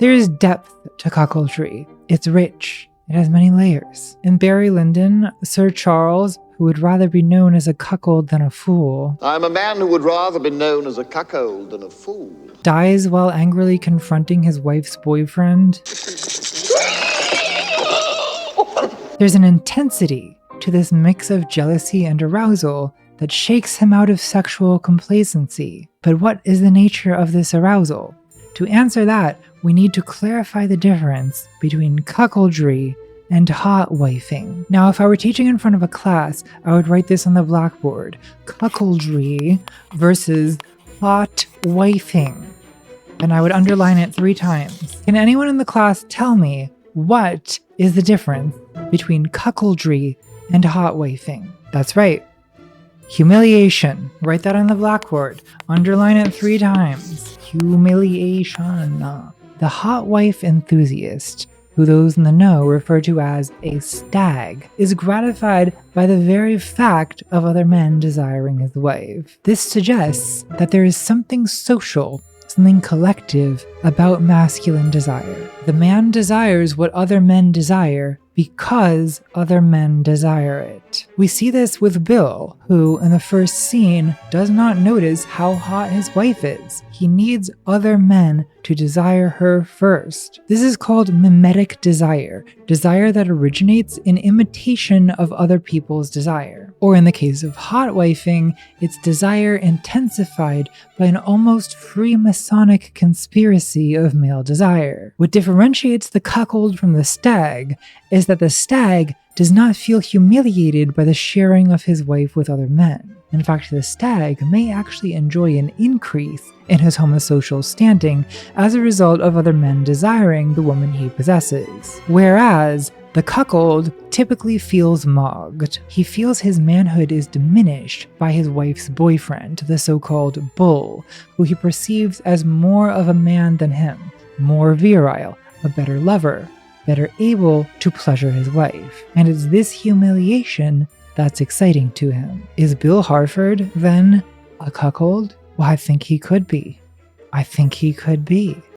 There is depth to cuckoldry. It's rich. It has many layers. In Barry Lyndon, Sir Charles, who would rather be known as a cuckold than a fool, I'm a man who would rather be known as a cuckold than a fool. dies while angrily confronting his wife's boyfriend. There's an intensity to this mix of jealousy and arousal that shakes him out of sexual complacency. But what is the nature of this arousal? To answer that, we need to clarify the difference between cuckoldry and hot wifing. Now, if I were teaching in front of a class, I would write this on the blackboard: cuckoldry versus hot wifing. And I would underline it 3 times. Can anyone in the class tell me what is the difference between cuckoldry and hot wifing? That's right. Humiliation. Write that on the blackboard. Underline it 3 times. Humiliation. The hot wife enthusiast, who those in the know refer to as a stag, is gratified by the very fact of other men desiring his wife. This suggests that there is something social, something collective about masculine desire. The man desires what other men desire because other men desire it. We see this with Bill, who in the first scene does not notice how hot his wife is. He needs other men to desire her first. This is called mimetic desire, desire that originates in imitation of other people's desire. Or in the case of hot wifing, it's desire intensified by an almost Freemasonic conspiracy of male desire. What differentiates the cuckold from the stag is that the stag does not feel humiliated by the sharing of his wife with other men. In fact, the stag may actually enjoy an increase in his homosocial standing as a result of other men desiring the woman he possesses. Whereas the cuckold typically feels mocked. He feels his manhood is diminished by his wife's boyfriend, the so-called bull, who he perceives as more of a man than him, more virile, a better lover, better able to pleasure his wife. And it's this humiliation that's exciting to him. Is Bill Harford, then, a cuckold? Well, I think he could be. I think he could be.